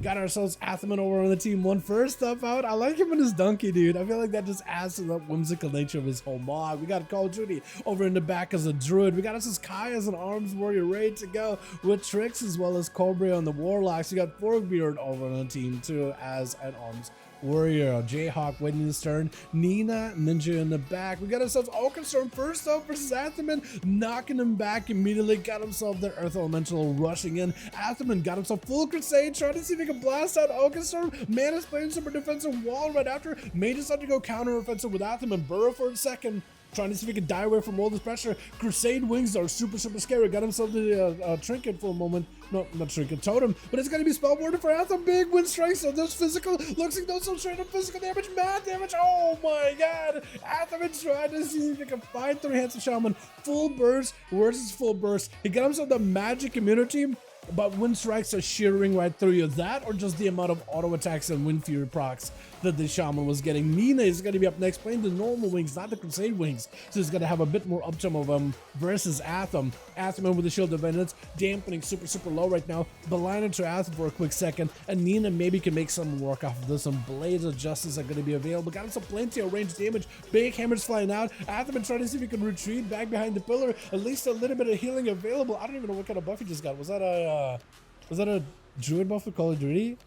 got ourselves Athaman over on the team one. First up out, I like him in his donkey, dude. I feel like that just adds to the whimsical nature of his whole mod. We got Call of Duty over in the back as a druid. We got us as Kai as an arms warrior ready to go with tricks, as well as Cobra on the Warlocks. We got Forkbeard over on the team too as an arms warrior. Jayhawk waiting his turn. Nina, Ninja in the back. We got ourselves Orchestra first up versus Athaman, knocking him back immediately. Got himself the Earth Elemental rushing in. Athaman got himself full Crusade, trying to see if he can blast out Orchestra. Man is playing super defensive wall right after. May decide to go counter offensive with Athaman. Burrow for a second, trying to see if he can die away from all this pressure. Crusade wings are super scary. Got himself the trinket for a moment. No, not trinket, totem. But it's going to be spell warded for Atham. Big wind strikes. So those physical. Looks like those some straight up physical damage. Mad damage. Oh my god. Atham is trying to see if he can find through Handsome Shaman. Full burst versus full burst. He got himself the magic immunity, but wind strikes are shearing right through you. That or just the amount of auto attacks and wind fury procs that the shaman was getting. Nina is going to be up next playing the normal wings, not the crusade wings, so he's going to have a bit more uptime of them versus Atham. Atham with the shield of vengeance, dampening super low right now. Belina to Atham for a quick second, and Nina maybe can make some work off of this. Some blades of justice are going to be available. Got him some plenty of range damage. Big hammers flying out. Atham trying to see if he can retreat back behind the pillar. At least a little bit of healing available. I don't even know what kind of buff he just got. Was that a druid buff for Call of Duty?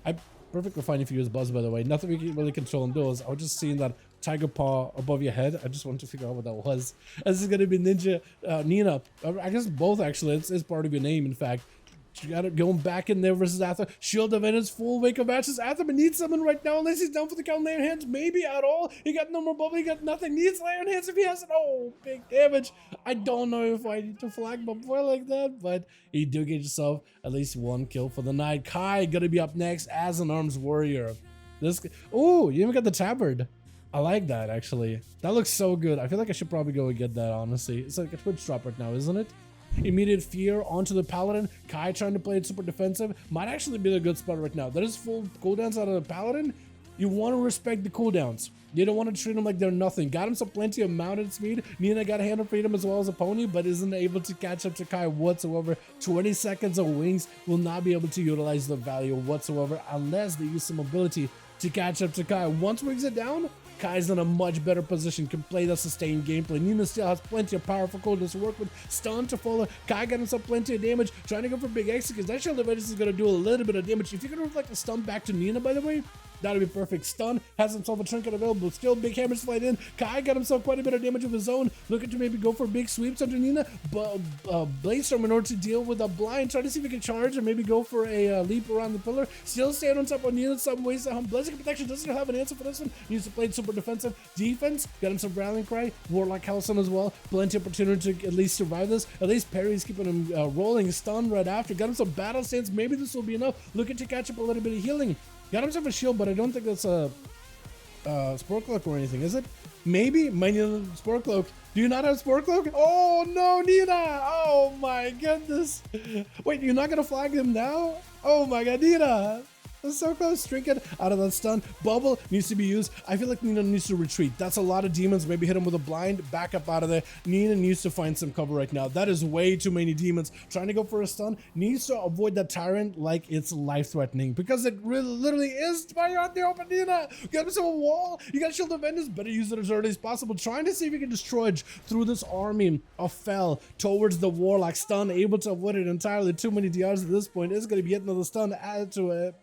I'm perfectly fine if you use Buzz, by the way. Nothing we can really control in Duels. I was just seeing that tiger paw above your head. I just wanted to figure out what that was. This is going to be Ninja, Nina. I guess both, actually. It's part of your name, in fact. You got it going back in there versus Atham. Shield of Vengeance, full wake of matches. Atham needs someone right now, unless he's down for the count. Lay on hands, maybe at all. He got no more bubble, he got nothing. Needs lay on hands if he has it. Oh, big damage. I don't know if I need to flag my boy like that, but you do get yourself at least one kill for the night. Kai gonna be up next as an arms warrior. Oh, you even got the tabard. I like that, actually. That looks so good. I feel like I should probably go and get that, honestly. It's like a Twitch drop right now, isn't it? Immediate fear onto the paladin. Kai trying to play it super defensive might actually be a good spot right now. That is full cooldowns out of the paladin. You want to respect the cooldowns. You don't want to treat them like they're nothing. Got him some plenty of mounted speed. Nina got a hand of freedom as well as a pony, but isn't able to catch up to Kai whatsoever. 20 seconds of wings will not be able to utilize the value whatsoever unless they use some ability to catch up to Kai. Once wings are down, Kai's in a much better position, can play the sustained gameplay. Nina still has plenty of powerful coolness to work with. Stun to follow. Kai got himself plenty of damage. Trying to go for big X because that shield of vengeance is going to do a little bit of damage. If you can reflect the stun back to Nina, by the way, that'll be perfect. Stun, has himself a trinket available. Still big hammers flight in. Kai got himself quite a bit of damage of his own. Looking to maybe go for big sweeps under Nina. But Bladestorm in order to deal with a blind. Try to see if he can charge and maybe go for a leap around the pillar. Still staying on top of Nina some ways. Blazing Protection doesn't have an answer for this one. Needs to play super defensive. Defense, got him some Rallying Cry. Warlock Hellson as well. Plenty of opportunity to at least survive this. At least Perry's keeping him rolling. Stun right after. Got him some Battle Stance. Maybe this will be enough. Looking to catch up a little bit of healing. Got himself a shield, but I don't think that's a Spore Cloak or anything, is it? Maybe? Might need a Spore Cloak. Do you not have Spore Cloak? Oh no, Nina! Oh my goodness. Wait, you're not gonna flag him now? Oh my god, Nina! That's so close. Trinket out of that stun. Bubble needs to be used. I feel like Nina needs to retreat. That's a lot of demons. Maybe hit him with a blind. Back up out of there. Nina needs to find some cover right now. That is way too many demons. Trying to go for a stun. Needs to avoid that tyrant like it's life-threatening. Because it really, literally is. Fire out the open, Nina. Get himself a wall. You got Shield of Vengeance. Better use it as early as possible. Trying to see if you can destroy through this army of Fel towards the Warlock. Stun. Able to avoid it entirely. Too many DRs at this point. It's going to be yet another stun added to it.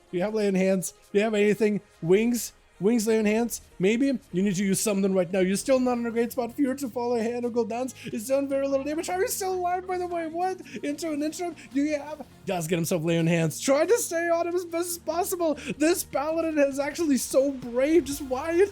Do you have lay in hands? Do you have anything? Wings? Wings lay in hands? Maybe? You need to use something right now. You're still not in a great spot. Fear to follow a hand or go dance. It's done very little damage. Are you still alive, by the way? What? Into an intro? Do you have? Does get himself lay in hands. Try to stay on him as best as possible. This paladin is actually so brave. Just why?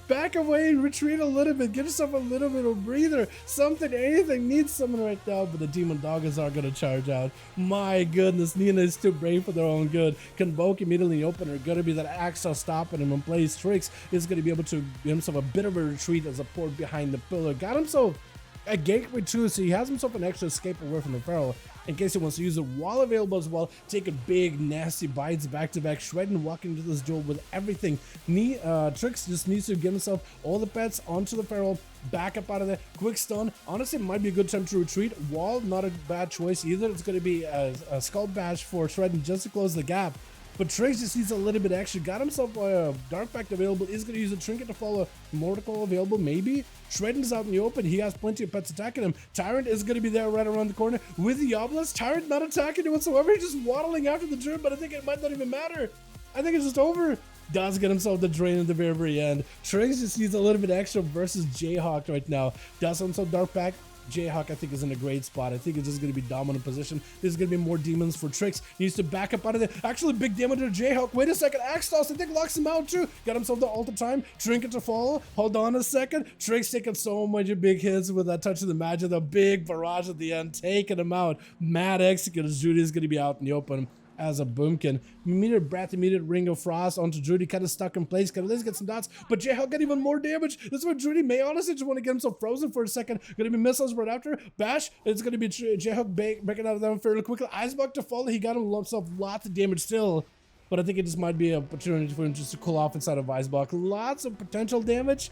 Back away and retreat a little bit. Give yourself a little bit of breather. Something, anything needs someone right now, but the demon doggers are going to charge out. My goodness, Nina is too brave for their own good. Convoke immediately open her. Going to be that axe stopping him and plays tricks. Is going to be able to give himself a bit of a retreat as a port behind the pillar. Got himself a gateway too, so he has himself an extra escape away from the Pharaoh in case he wants to use it while available as well. Take a big nasty bites back to back, shredding, walking into this duel with everything. Trix just needs to get himself all the pets onto the Pharaoh, back up out of there, quick stun. Honestly, it might be a good time to retreat. Wall, not a bad choice either. It's going to be a skull bash for shredding just to close the gap. But Trix just needs a little bit extra. Got himself a Dark Pact available. Is going to use a Trinket to follow. Mortal available, maybe. Shredding's out in the open. He has plenty of pets attacking him. Tyrant is going to be there right around the corner with the Obelisk. Tyrant not attacking him whatsoever. He's just waddling after the Druid, but I think it might not even matter. I think it's just over. Does get himself the drain at the very, very end. Trix just needs a little bit extra versus Jayhawk right now. Does himself Dark Pact. Jayhawk, I think, is in a great spot. I think it's just going to be dominant position. There's going to be more demons for Trix. He needs to back up out of there. Actually, big damage to Jayhawk. Wait a second. Axe Toss, I think, locks him out too. Got himself the ult of time. Trinket to follow. Hold on a second. Trix taking so much big hits with that touch of the magic. The big barrage at the end, taking him out. Mad executors. Judy is going to be out in the open as a boomkin. Immediate breath, immediate ring of frost onto Drudy, kind of stuck in place. Can at least get some dots, but Jayhawk got even more damage. This is what Drudy may honestly just want to get himself frozen for a second. Gonna be missiles right after. Bash, it's gonna be Jayhawk breaking out of them fairly quickly. Iceblock to follow. He got himself lots of damage still, but I think it just might be an opportunity for him just to cool off inside of Iceblock. Lots of potential damage,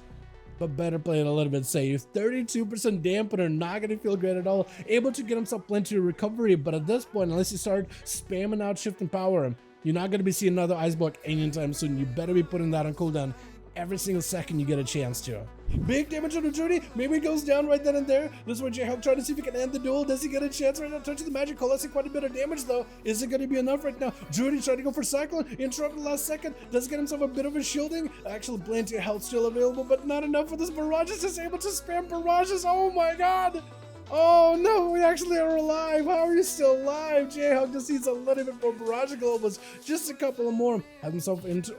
but better play it a little bit safe. 32% dampener, not gonna feel great at all. Able to get himself plenty of recovery, but at this point, unless you start spamming out shift and power, you're not gonna be seeing another ice block anytime soon. You better be putting that on cooldown every single second you get a chance to. Big damage on the Drudy. Maybe it goes down right then and there. This is where Jayhawk trying to see if he can end the duel. Does he get a chance right now? Touch of the magic, collecting quite a bit of damage though. Is it going to be enough right now? Drudy trying to go for Cyclone. Interrupt the last second. Does get himself a bit of a shielding. Actually, plenty of health still available, but not enough for this barrage. Is just able to spam barrages. Oh my god. Oh no, we actually are alive. How are you still alive? Jayhawk just needs a little bit more barrage globals. Just a couple of more. Have himself into...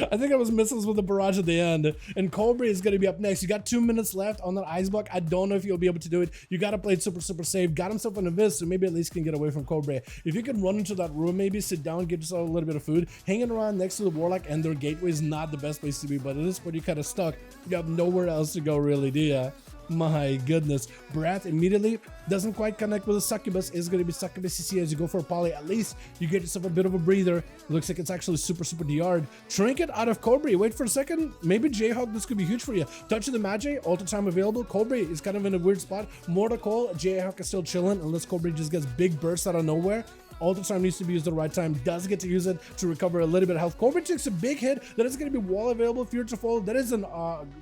I think I was missiles with the barrage at the end. And Cobra is going to be up next. You got 2 minutes left on that ice block. I don't know if you'll be able to do it. You got to play it super, super safe. Got himself an Abyss, so maybe at least can get away from Cobra. If you can run into that room, maybe sit down, get yourself a little bit of food. Hanging around next to the Warlock and their gateway is not the best place to be, but it is where you're kind of stuck. You have nowhere else to go, really, do ya? My goodness. Breath immediately doesn't quite connect with the Succubus. Is going to be Succubus CC as you go for a poly. At least you get yourself a bit of a breather. Looks like it's actually super, super DR'd. Trinket out of Cobra. Wait for a second. Maybe Jayhawk, this could be huge for you. Touch of the Magi, ultra time available. Cobra is kind of in a weird spot. Mortal Call, Jayhawk is still chilling unless Cobra just gets big bursts out of nowhere. Ultra time needs to be used at the right time. Does get to use it to recover a little bit of health. Cobra takes a big hit. That is going to be wall available. Fear to fall. That is an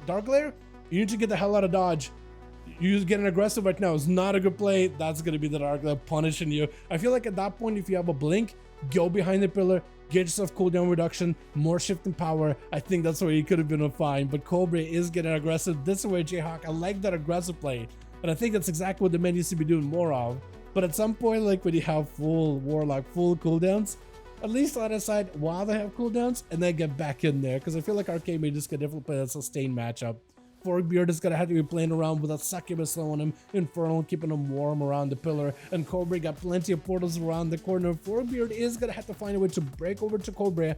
Dark Lair. You need to get the hell out of dodge. You getting aggressive right now is not a good play. That's going to be the Dark Lair punishing you. I feel like at that point, if you have a blink, go behind the pillar, get yourself cooldown reduction, more shift in power. I think that's where you could have been fine. But Cobra is getting aggressive. This is where Jayhawk, I like that aggressive play. And I think that's exactly what the man needs to be doing more of. But at some point, like when you have full Warlock, full cooldowns, at least let aside while they have cooldowns and then get back in there. Because I feel like Arcade may just can definitely play a sustained matchup. Forkbeard is going to have to be playing around with a Succubus on him, Infernal, keeping him warm around the pillar, and Cobra got plenty of portals around the corner. Forkbeard is going to have to find a way to break over to Cobra,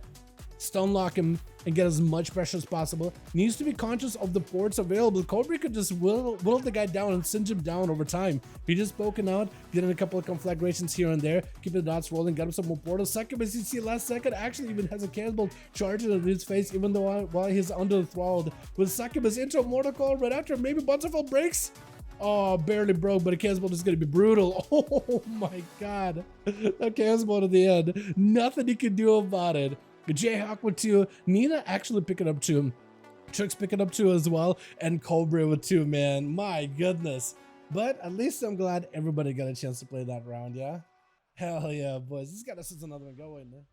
stun lock him, and get as much pressure as possible. Needs to be conscious of the ports available. Cobra could just will the guy down and singe him down over time. He just poking out, getting a couple of conflagrations here and there, keeping the dots rolling, got him some more portals. Succubus, you see last second, actually even has a cannonball charging in his face, even though while he's under thralled. With Succubus into a Mortal Call right after, maybe Butterfall breaks. Oh, barely broke, but a Chaos Bolt is going to be brutal. Oh my god. That Chaos Bolt at the end. Nothing he can do about it. Jayhawk with 2, Nina actually picking up 2, Trix picking up 2 as well, and Cobra with 2, man. My goodness. But at least I'm glad everybody got a chance to play that round, yeah? Hell yeah, boys. This got us another one going, man.